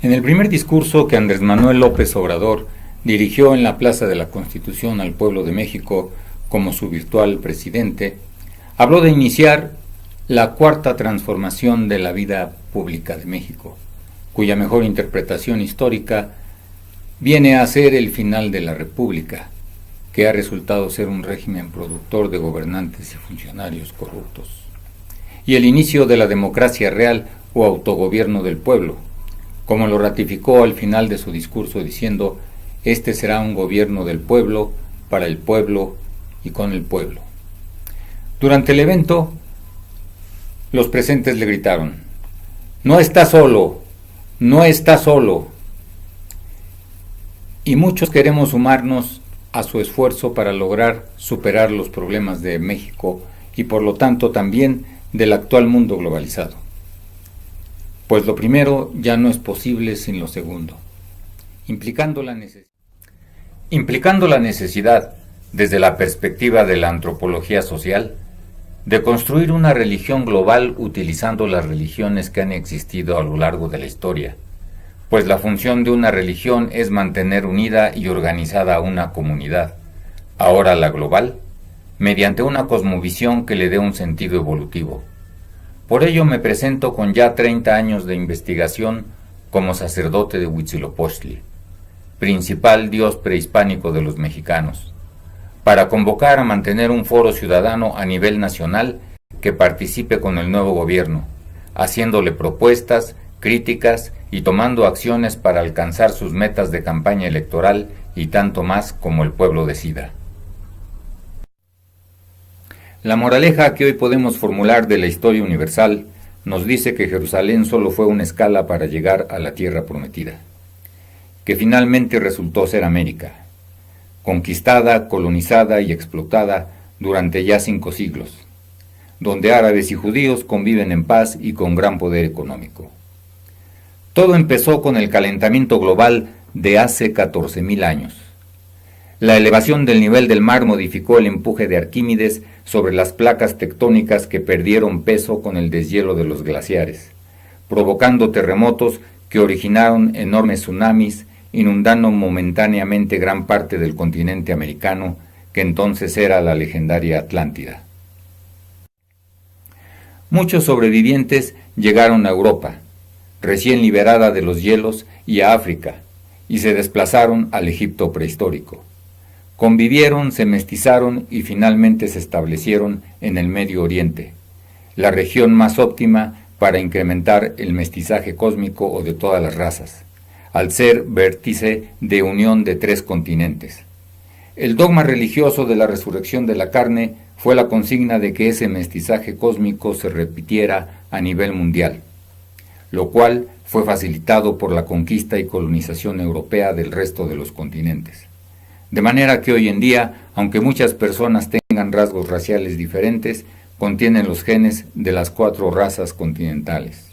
En el primer discurso que Andrés Manuel López Obrador dirigió en la Plaza de la Constitución al pueblo de México como su virtual presidente, habló de iniciar la cuarta transformación de la vida pública de México, cuya mejor interpretación histórica viene a ser el final de la República, que ha resultado ser un régimen productor de gobernantes y funcionarios corruptos, y el inicio de la democracia real o autogobierno del pueblo, como lo ratificó al final de su discurso diciendo: este será un gobierno del pueblo, para el pueblo y con el pueblo. Durante el evento, los presentes le gritaron: no está solo, no está solo. Y muchos queremos sumarnos a su esfuerzo para lograr superar los problemas de México y por lo tanto también del actual mundo globalizado. Pues lo primero ya no es posible sin lo segundo, implicando la necesidad, desde la perspectiva de la antropología social, de construir una religión global utilizando las religiones que han existido a lo largo de la historia, pues la función de una religión es mantener unida y organizada a una comunidad, ahora la global, mediante una cosmovisión que le dé un sentido evolutivo. Por ello me presento con ya 30 años de investigación como sacerdote de Huitzilopochtli, principal dios prehispánico de los mexicanos, para convocar a mantener un foro ciudadano a nivel nacional que participe con el nuevo gobierno, haciéndole propuestas, críticas y tomando acciones para alcanzar sus metas de campaña electoral y tanto más como el pueblo decida. La moraleja que hoy podemos formular de la historia universal nos dice que Jerusalén solo fue una escala para llegar a la tierra prometida, que finalmente resultó ser América, conquistada, colonizada y explotada durante ya 5 siglos, donde árabes y judíos conviven en paz y con gran poder económico. Todo empezó con el calentamiento global de hace 14.000 años. La elevación del nivel del mar modificó el empuje de Arquímedes sobre las placas tectónicas que perdieron peso con el deshielo de los glaciares, provocando terremotos que originaron enormes tsunamis, inundando momentáneamente gran parte del continente americano, que entonces era la legendaria Atlántida. Muchos sobrevivientes llegaron a Europa, recién liberada de los hielos, y a África, y se desplazaron al Egipto prehistórico. Convivieron, se mestizaron y finalmente se establecieron en el Medio Oriente, la región más óptima para incrementar el mestizaje cósmico o de todas las razas, al ser vértice de unión de 3 continentes. El dogma religioso de la resurrección de la carne fue la consigna de que ese mestizaje cósmico se repitiera a nivel mundial, lo cual fue facilitado por la conquista y colonización europea del resto de los continentes. De manera que hoy en día, aunque muchas personas tengan rasgos raciales diferentes, contienen los genes de las 4 razas continentales.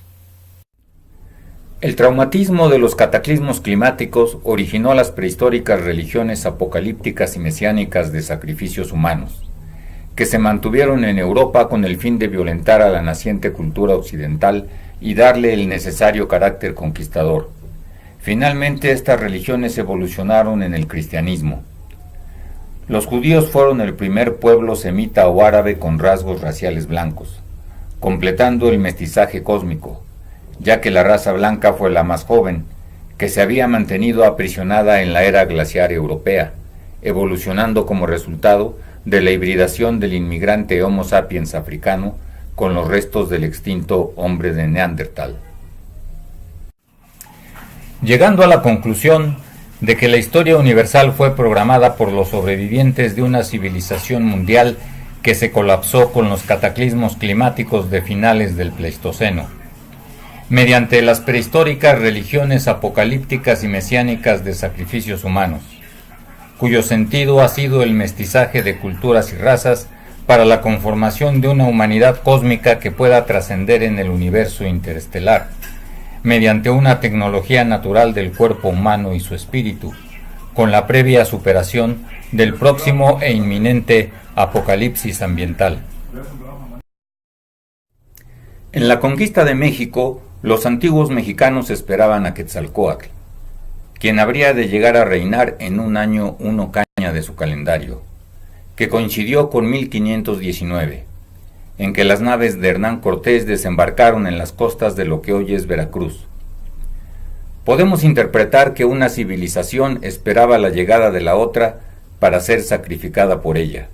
El traumatismo de los cataclismos climáticos originó las prehistóricas religiones apocalípticas y mesiánicas de sacrificios humanos, que se mantuvieron en Europa con el fin de violentar a la naciente cultura occidental y darle el necesario carácter conquistador. Finalmente estas religiones evolucionaron en el cristianismo. Los judíos fueron el primer pueblo semita o árabe con rasgos raciales blancos, completando el mestizaje cósmico, ya que la raza blanca fue la más joven, que se había mantenido aprisionada en la era glaciar europea, evolucionando como resultado de la hibridación del inmigrante Homo sapiens africano con los restos del extinto hombre de Neandertal. Llegando a la conclusión de que la historia universal fue programada por los sobrevivientes de una civilización mundial que se colapsó con los cataclismos climáticos de finales del Pleistoceno, mediante las prehistóricas religiones apocalípticas y mesiánicas de sacrificios humanos, cuyo sentido ha sido el mestizaje de culturas y razas para la conformación de una humanidad cósmica que pueda trascender en el universo interestelar, mediante una tecnología natural del cuerpo humano y su espíritu, con la previa superación del próximo e inminente apocalipsis ambiental. En la conquista de México, Los antiguos mexicanos esperaban a Quetzalcóatl, quien habría de llegar a reinar en un año 1 caña de su calendario, que coincidió con 1519, en que las naves de Hernán Cortés desembarcaron en las costas de lo que hoy es Veracruz. Podemos interpretar que una civilización esperaba la llegada de la otra para ser sacrificada por ella,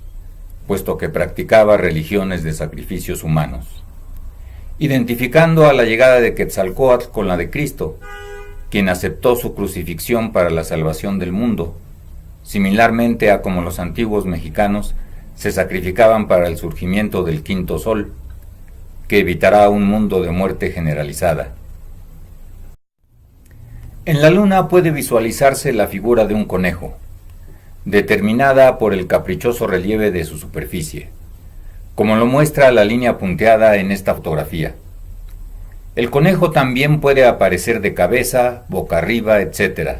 puesto que practicaba religiones de sacrificios humanos, identificando a la llegada de Quetzalcóatl con la de Cristo, quien aceptó su crucifixión para la salvación del mundo, similarmente a como los antiguos mexicanos se sacrificaban para el surgimiento del quinto sol, que evitará un mundo de muerte generalizada. En la luna puede visualizarse la figura de un conejo, determinada por el caprichoso relieve de su superficie, como lo muestra la línea punteada en esta fotografía. El conejo también puede aparecer de cabeza, boca arriba, etc.,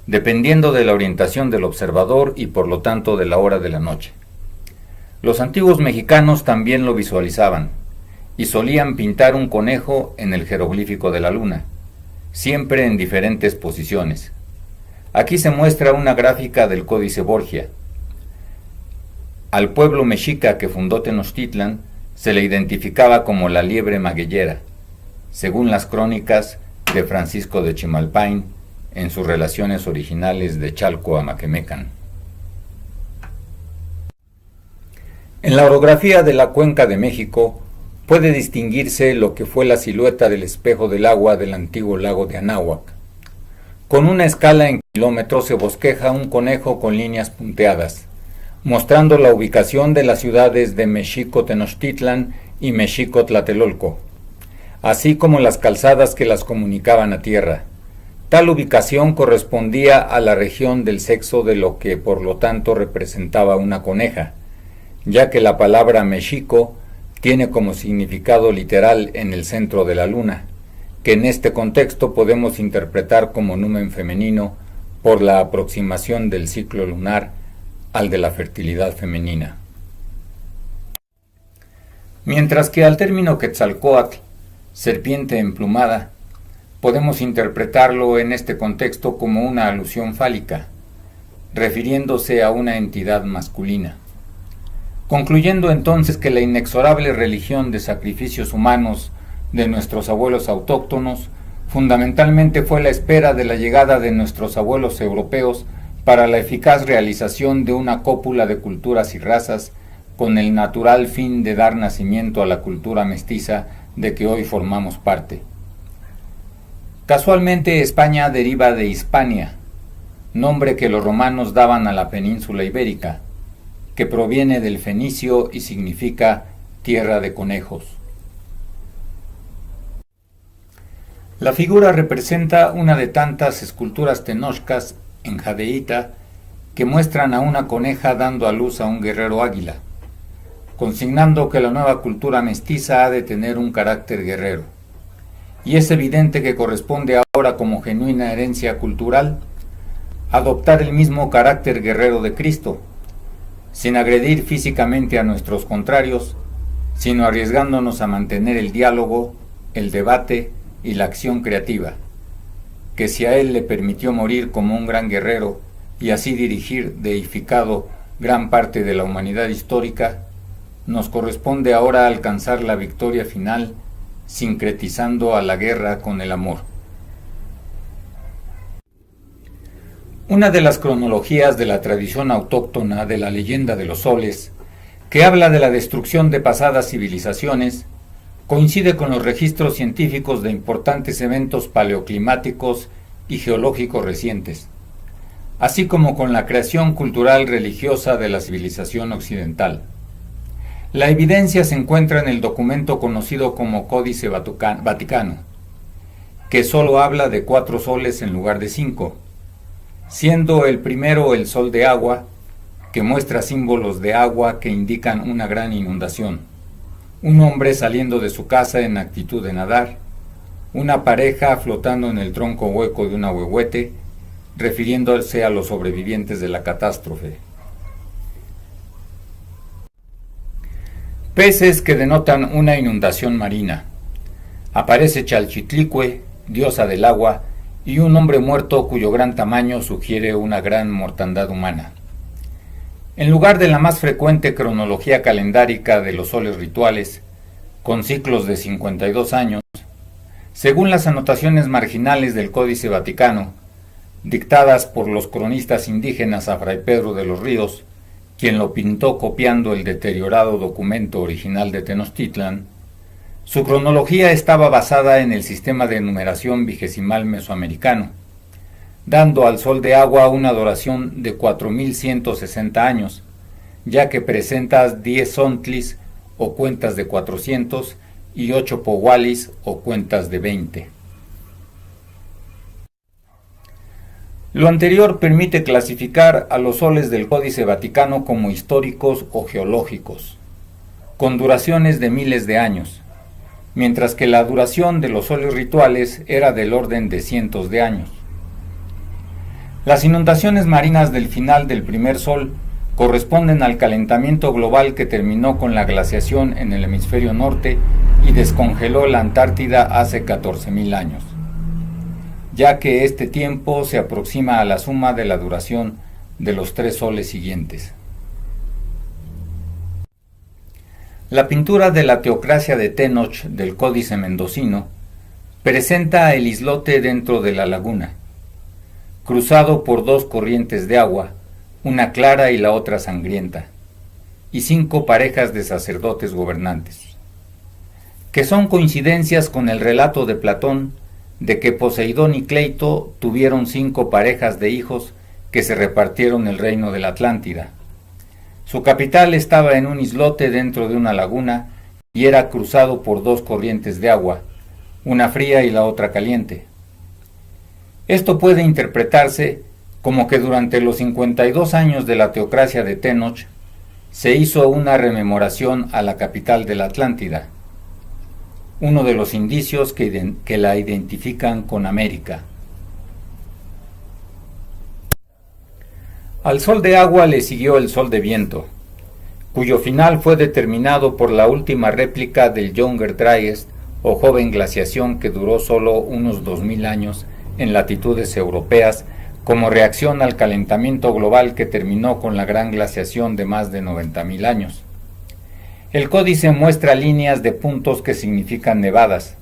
dependiendo de la orientación del observador y por lo tanto de la hora de la noche. Los antiguos mexicanos también lo visualizaban y solían pintar un conejo en el jeroglífico de la luna, siempre en diferentes posiciones. Aquí se muestra una gráfica del Códice Borgia. Al pueblo mexica que fundó Tenochtitlan se le identificaba como la liebre magueyera, según las crónicas de Francisco de Chimalpain en sus relaciones originales de Chalco a Maquemecan. En la orografía de la Cuenca de México puede distinguirse lo que fue la silueta del espejo del agua del antiguo lago de Anáhuac. Con una escala en kilómetros se bosqueja un conejo con líneas punteadas, mostrando la ubicación de las ciudades de Mexico-Tenochtitlan y Mexico-Tlatelolco, así como las calzadas que las comunicaban a tierra. Tal ubicación correspondía a la región del sexo de lo que por lo tanto representaba una coneja, ya que la palabra Mexico tiene como significado literal en el centro de la luna, que en este contexto podemos interpretar como numen femenino por la aproximación del ciclo lunar al de la fertilidad femenina. Mientras que al término Quetzalcóatl, serpiente emplumada, podemos interpretarlo en este contexto como una alusión fálica, refiriéndose a una entidad masculina. Concluyendo entonces que la inexorable religión de sacrificios humanos de nuestros abuelos autóctonos fundamentalmente fue la espera de la llegada de nuestros abuelos europeos para la eficaz realización de una cópula de culturas y razas con el natural fin de dar nacimiento a la cultura mestiza de que hoy formamos parte. Casualmente España deriva de Hispania, nombre que los romanos daban a la península ibérica, que proviene del fenicio y significa tierra de conejos. La figura representa una de tantas esculturas tenochcas en jadeíta que muestran a una coneja dando a luz a un guerrero águila, consignando que la nueva cultura mestiza ha de tener un carácter guerrero. Y es evidente que corresponde ahora como genuina herencia cultural adoptar el mismo carácter guerrero de Cristo, sin agredir físicamente a nuestros contrarios, sino arriesgándonos a mantener el diálogo, el debate y la acción creativa, que si a él le permitió morir como un gran guerrero y así dirigir deificado gran parte de la humanidad histórica, nos corresponde ahora alcanzar la victoria final sincretizando a la guerra con el amor. Una de las cronologías de la tradición autóctona de la leyenda de los soles, que habla de la destrucción de pasadas civilizaciones, coincide con los registros científicos de importantes eventos paleoclimáticos y geológicos recientes, así como con la creación cultural religiosa de la civilización occidental. La evidencia se encuentra en el documento conocido como Códice Vaticano, que solo habla de 4 soles en lugar de 5, siendo el primero el sol de agua, que muestra símbolos de agua que indican una gran inundación, un hombre saliendo de su casa en actitud de nadar, una pareja flotando en el tronco hueco de un ahuehuete, refiriéndose a los sobrevivientes de la catástrofe. Peces que denotan una inundación marina, Aparece Chalchitlicue, diosa del agua, y un hombre muerto cuyo gran tamaño sugiere una gran mortandad humana. En lugar de la más frecuente cronología calendárica de los soles rituales, con ciclos de 52 años, según las anotaciones marginales del Códice Vaticano, dictadas por los cronistas indígenas a Fray Pedro de los Ríos, quien lo pintó copiando el deteriorado documento original de Tenochtitlan, su cronología estaba basada en el sistema de numeración vigesimal mesoamericano, dando al sol de agua una duración de 4160 años, ya que presenta 10 sontlis o cuentas de 400 y 8 powalis o cuentas de 20. Lo anterior permite clasificar a los soles del Códice Vaticano como históricos o geológicos, con duraciones de miles de años, mientras que la duración de los soles rituales era del orden de cientos de años. Las inundaciones marinas del final del primer sol corresponden al calentamiento global que terminó con la glaciación en el hemisferio norte y descongeló la Antártida hace 14.000 años, ya que este tiempo se aproxima a la suma de la duración de los 3 soles siguientes. La pintura de la Teocracia de Tenoch del Códice Mendocino presenta el islote dentro de la laguna, cruzado por 2 corrientes de agua, una clara y la otra sangrienta, y 5 parejas de sacerdotes gobernantes, que son coincidencias con el relato de Platón de que Poseidón y Cleito tuvieron 5 parejas de hijos que se repartieron el reino de la Atlántida. Su capital estaba en un islote dentro de una laguna y era cruzado por 2 corrientes de agua, una fría y la otra caliente. Esto puede interpretarse como que durante los 52 años de la teocracia de Tenoch se hizo una rememoración a la capital de la Atlántida, uno de los indicios que la identifican con América. Al sol de agua le siguió el sol de viento, cuyo final fue determinado por la última réplica del Younger Dryas o joven glaciación que duró solo unos 2000 años en latitudes europeas como reacción al calentamiento global que terminó con la gran glaciación de más de 90.000 años. El códice muestra líneas de puntos que significan nevadas,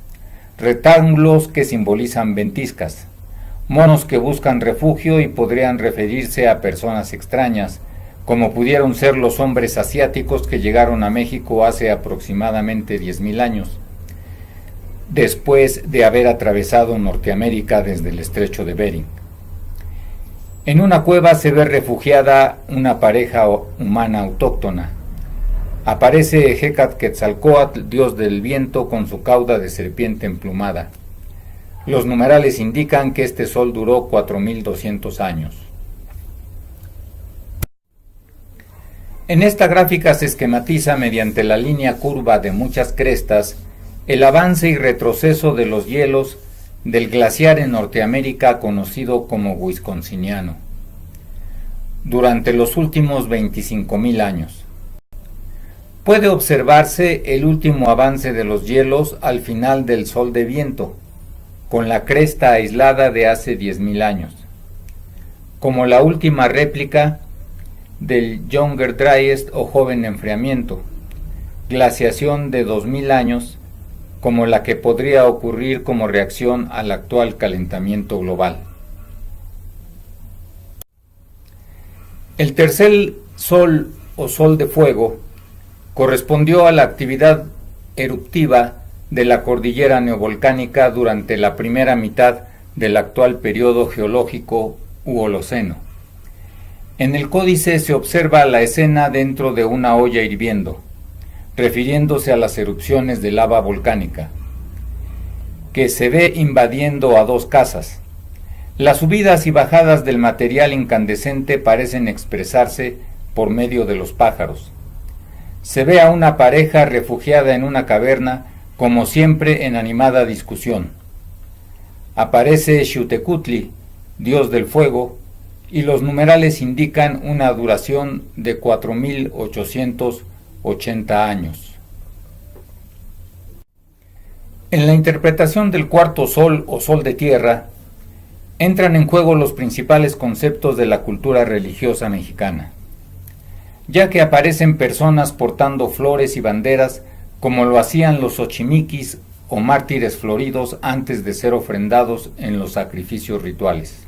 rectángulos que simbolizan ventiscas, monos que buscan refugio y podrían referirse a personas extrañas, como pudieron ser los hombres asiáticos que llegaron a México hace aproximadamente 10.000 años, después de haber atravesado Norteamérica desde el estrecho de Bering. En una cueva se ve refugiada una pareja humana autóctona. Aparece Hecatquetzalcóatl, dios del viento, con su cauda de serpiente emplumada. Los numerales indican que este sol duró 4200 años. En esta gráfica se esquematiza mediante la línea curva de muchas crestas el avance y retroceso de los hielos del glaciar en Norteamérica conocido como Wisconsiniano durante los últimos 25.000 años. Puede observarse el último avance de los hielos al final del sol de viento, con la cresta aislada de hace 10.000 años, como la última réplica del Younger Dryas o joven enfriamiento, glaciación de 2000 años, como la que podría ocurrir como reacción al actual calentamiento global. El tercer sol o sol de fuego correspondió a la actividad eruptiva de la cordillera neovolcánica durante la primera mitad del actual periodo geológico u Holoceno. En el códice se observa la escena dentro de una olla hirviendo, refiriéndose a las erupciones de lava volcánica, que se ve invadiendo a 2 casas. Las subidas y bajadas del material incandescente parecen expresarse por medio de los pájaros. Se ve a una pareja refugiada en una caverna, como siempre en animada discusión. Aparece Xiuhtecutli, dios del fuego, y los numerales indican una duración de 4880 años. En la interpretación del cuarto sol o sol de tierra, entran en juego los principales conceptos de la cultura religiosa mexicana, ya que aparecen personas portando flores y banderas como lo hacían los xochimiquis o mártires floridos antes de ser ofrendados en los sacrificios rituales.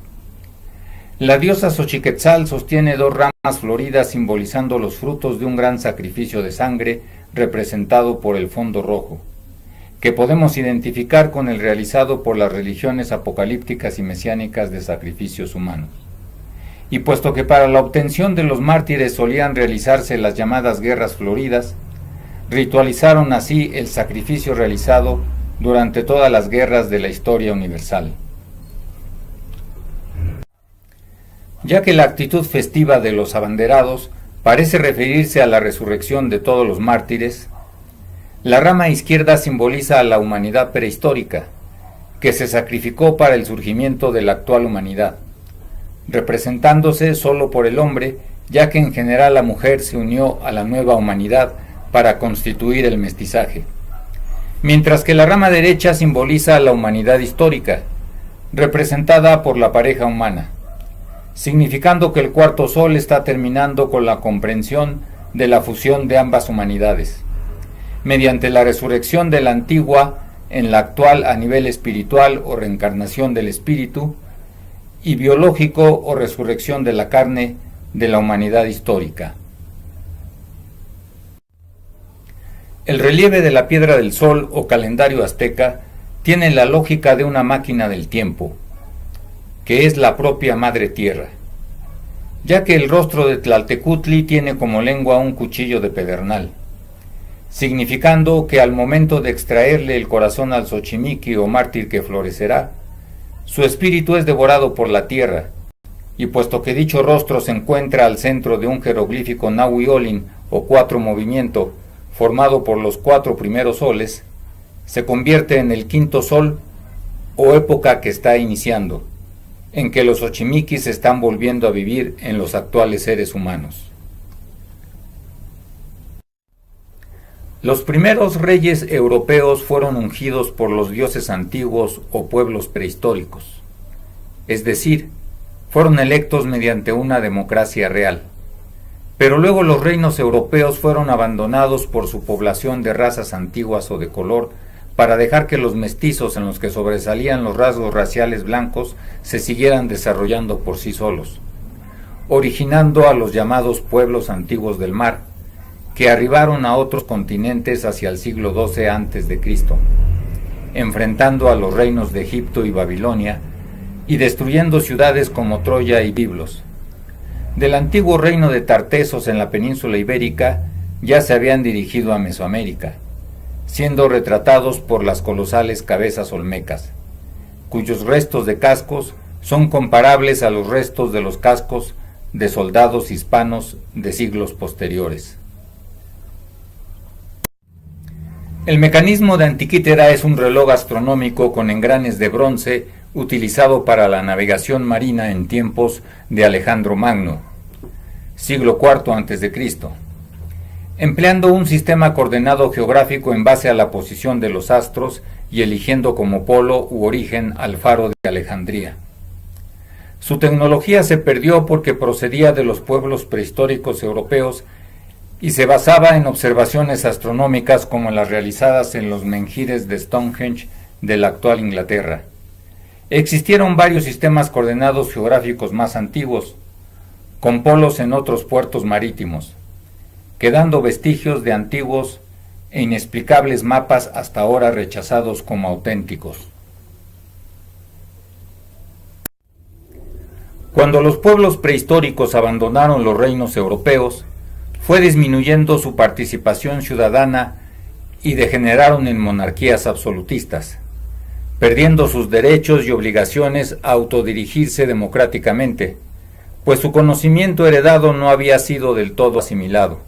La diosa Xochiquetzal sostiene 2 ramas floridas simbolizando los frutos de un gran sacrificio de sangre representado por el fondo rojo, que podemos identificar con el realizado por las religiones apocalípticas y mesiánicas de sacrificios humanos. Y puesto que para la obtención de los mártires solían realizarse las llamadas guerras floridas, ritualizaron así el sacrificio realizado durante todas las guerras de la historia universal. Ya que la actitud festiva de los abanderados parece referirse a la resurrección de todos los mártires, la rama izquierda simboliza a la humanidad prehistórica, que se sacrificó para el surgimiento de la actual humanidad, representándose solo por el hombre, ya que en general la mujer se unió a la nueva humanidad para constituir el mestizaje. Mientras que la rama derecha simboliza a la humanidad histórica, representada por la pareja humana, significando que el cuarto sol está terminando con la comprensión de la fusión de ambas humanidades, mediante la resurrección de la antigua en la actual a nivel espiritual o reencarnación del espíritu, y biológico o resurrección de la carne de la humanidad histórica. El relieve de la piedra del sol o calendario azteca tiene la lógica de una máquina del tiempo, que es la propia Madre Tierra, ya que el rostro de Tlaltecutli tiene como lengua un cuchillo de pedernal, significando que al momento de extraerle el corazón al xochimiqui o mártir que florecerá, su espíritu es devorado por la tierra, y puesto que dicho rostro se encuentra al centro de un jeroglífico Nahui-Olin o 4 movimiento formado por los 4 primeros soles, se convierte en el quinto sol o época que está iniciando, en que los xochimiquis se están volviendo a vivir en los actuales seres humanos. Los primeros reyes europeos fueron ungidos por los dioses antiguos o pueblos prehistóricos, es decir, fueron electos mediante una democracia real. Pero luego los reinos europeos fueron abandonados por su población de razas antiguas o de color para dejar que los mestizos en los que sobresalían los rasgos raciales blancos se siguieran desarrollando por sí solos, originando a los llamados pueblos antiguos del mar, que arribaron a otros continentes hacia el siglo XII a.C., enfrentando a los reinos de Egipto y Babilonia y destruyendo ciudades como Troya y Biblos. Del antiguo reino de Tartesos en la península ibérica ya se habían dirigido a Mesoamérica, siendo retratados por las colosales cabezas olmecas, cuyos restos de cascos son comparables a los restos de los cascos de soldados hispanos de siglos posteriores. El mecanismo de Antiquítera es un reloj astronómico con engranes de bronce utilizado para la navegación marina en tiempos de Alejandro Magno, siglo IV a.C., empleando un sistema coordenado geográfico en base a la posición de los astros y eligiendo como polo u origen al faro de Alejandría. Su tecnología se perdió porque procedía de los pueblos prehistóricos europeos y se basaba en observaciones astronómicas como las realizadas en los menhires de Stonehenge de la actual Inglaterra. Existieron varios sistemas coordenados geográficos más antiguos, con polos en otros puertos marítimos, quedando vestigios de antiguos e inexplicables mapas hasta ahora rechazados como auténticos. Cuando los pueblos prehistóricos abandonaron los reinos europeos, fue disminuyendo su participación ciudadana y degeneraron en monarquías absolutistas, perdiendo sus derechos y obligaciones a autodirigirse democráticamente, pues su conocimiento heredado no había sido del todo asimilado,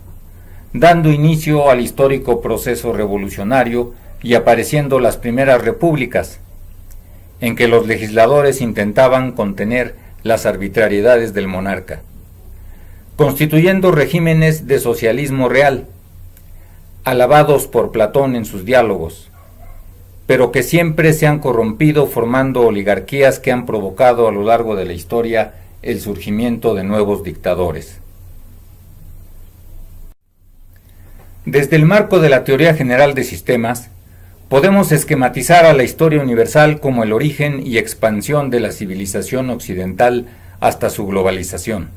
dando inicio al histórico proceso revolucionario y apareciendo las primeras repúblicas, en que los legisladores intentaban contener las arbitrariedades del monarca, constituyendo regímenes de socialismo real, alabados por Platón en sus diálogos, pero que siempre se han corrompido formando oligarquías que han provocado a lo largo de la historia el surgimiento de nuevos dictadores. Desde el marco de la teoría general de sistemas, podemos esquematizar a la historia universal como el origen y expansión de la civilización occidental hasta su globalización,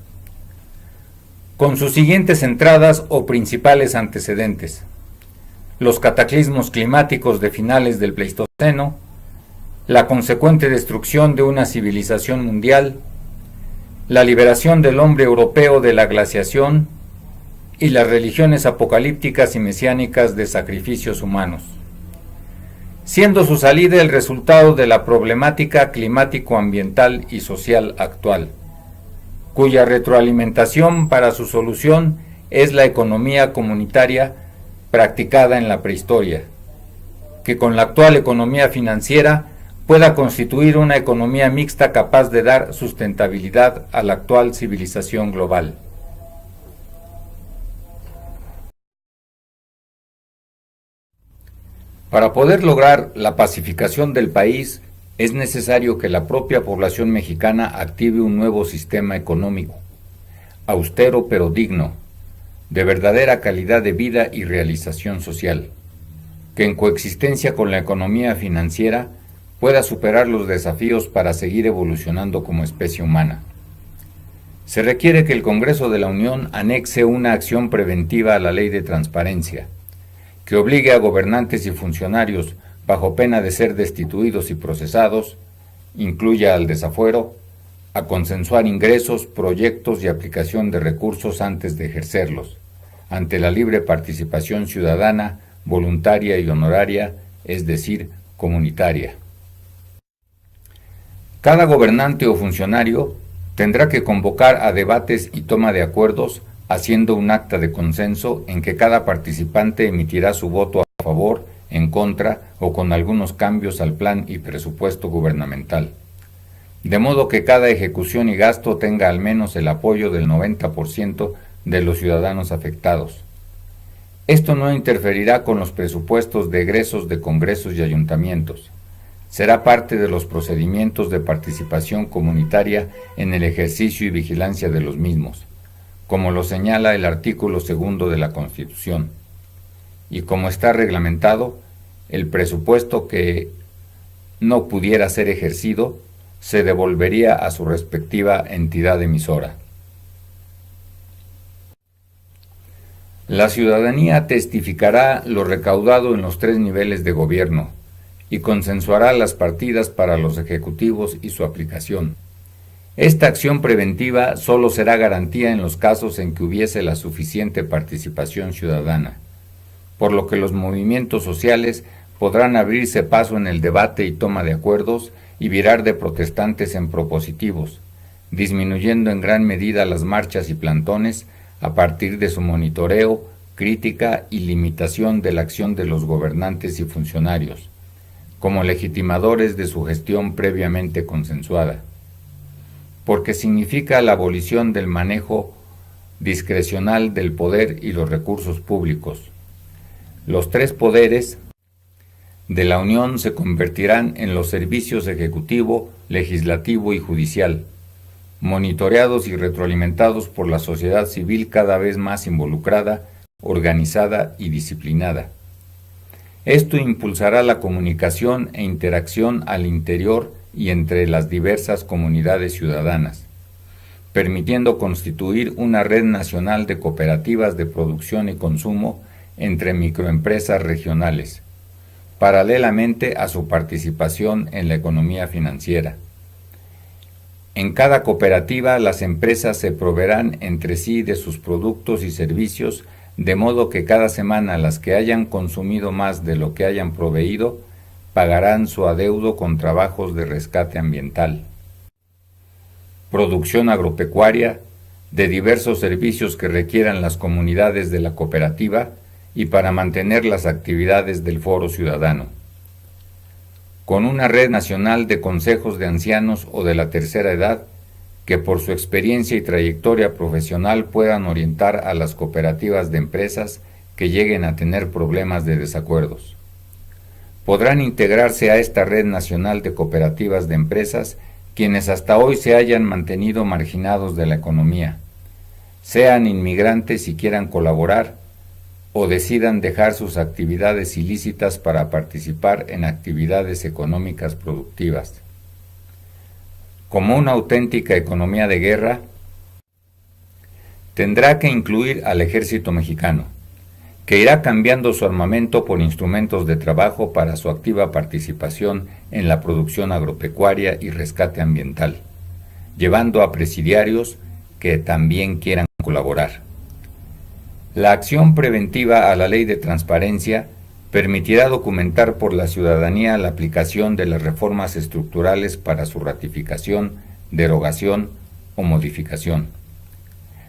con sus siguientes entradas o principales antecedentes: los cataclismos climáticos de finales del Pleistoceno, la consecuente destrucción de una civilización mundial, la liberación del hombre europeo de la glaciación y las religiones apocalípticas y mesiánicas de sacrificios humanos, siendo su salida el resultado de la problemática climático-ambiental y social actual, cuya retroalimentación para su solución es la economía comunitaria practicada en la prehistoria, que con la actual economía financiera pueda constituir una economía mixta capaz de dar sustentabilidad a la actual civilización global. Para poder lograr la pacificación del país, es necesario que la propia población mexicana active un nuevo sistema económico, austero pero digno, de verdadera calidad de vida y realización social, que en coexistencia con la economía financiera pueda superar los desafíos para seguir evolucionando como especie humana. Se requiere que el Congreso de la Unión anexe una acción preventiva a la Ley de Transparencia, que obligue a gobernantes y funcionarios, bajo pena de ser destituidos y procesados, incluya al desafuero, a consensuar ingresos, proyectos y aplicación de recursos antes de ejercerlos, ante la libre participación ciudadana, voluntaria y honoraria, es decir, comunitaria. Cada gobernante o funcionario tendrá que convocar a debates y toma de acuerdos, haciendo un acta de consenso en que cada participante emitirá su voto a favor, en contra o con algunos cambios al plan y presupuesto gubernamental, de modo que cada ejecución y gasto tenga al menos el apoyo del 90% de los ciudadanos afectados. Esto no interferirá con los presupuestos de egresos de congresos y ayuntamientos. Será parte de los procedimientos de participación comunitaria en el ejercicio y vigilancia de los mismos, como lo señala el artículo 2 de la Constitución, y como está reglamentado, el presupuesto que no pudiera ser ejercido se devolvería a su respectiva entidad emisora. La ciudadanía testificará lo recaudado en los 3 niveles de gobierno y consensuará las partidas para los ejecutivos y su aplicación. Esta acción preventiva solo será garantía en los casos en que hubiese la suficiente participación ciudadana, por lo que los movimientos sociales podrán abrirse paso en el debate y toma de acuerdos y virar de protestantes en propositivos, disminuyendo en gran medida las marchas y plantones a partir de su monitoreo, crítica y limitación de la acción de los gobernantes y funcionarios, como legitimadores de su gestión previamente consensuada, porque significa la abolición del manejo discrecional del poder y los recursos públicos. Los 3 poderes de la Unión se convertirán en los servicios ejecutivo, legislativo y judicial, monitoreados y retroalimentados por la sociedad civil cada vez más involucrada, organizada y disciplinada. Esto impulsará la comunicación e interacción al interior y entre las diversas comunidades ciudadanas, permitiendo constituir una red nacional de cooperativas de producción y consumo entre microempresas regionales, paralelamente a su participación en la economía financiera. En cada cooperativa las empresas se proveerán entre sí de sus productos y servicios, de modo que cada semana las que hayan consumido más de lo que hayan proveído pagarán su adeudo con trabajos de rescate ambiental. Producción agropecuaria, de diversos servicios que requieran las comunidades de la cooperativa y para mantener las actividades del foro ciudadano. Con una red nacional de consejos de ancianos o de la tercera edad que por su experiencia y trayectoria profesional puedan orientar a las cooperativas de empresas que lleguen a tener problemas de desacuerdos. podrán integrarse a esta red nacional de cooperativas de empresas quienes hasta hoy se hayan mantenido marginados de la economía, sean inmigrantes y quieran colaborar, o decidan dejar sus actividades ilícitas para participar en actividades económicas productivas. Como una auténtica economía de guerra, tendrá que incluir al ejército mexicano, que irá cambiando su armamento por instrumentos de trabajo para su activa participación en la producción agropecuaria y rescate ambiental, llevando a presidiarios que también quieran colaborar. La acción preventiva a la Ley de Transparencia permitirá documentar por la ciudadanía la aplicación de las reformas estructurales para su ratificación, derogación o modificación.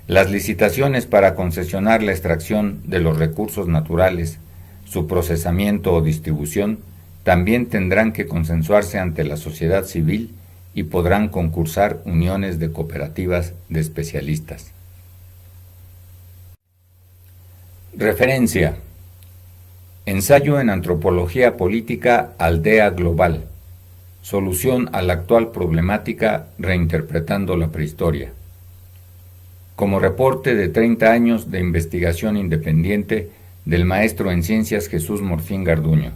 Las licitaciones para concesionar la extracción de los recursos naturales, su procesamiento o distribución, también tendrán que consensuarse ante la sociedad civil y podrán concursar uniones de cooperativas de especialistas. Referencia: Ensayo en Antropología Política Aldea Global. Solución a la actual problemática reinterpretando la prehistoria. Como reporte de 30 años de investigación independiente del maestro en ciencias Jesús Morfín Garduño.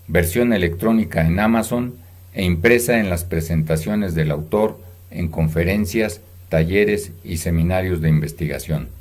Versión electrónica en Amazon e impresa en las presentaciones del autor en conferencias, talleres y seminarios de investigación.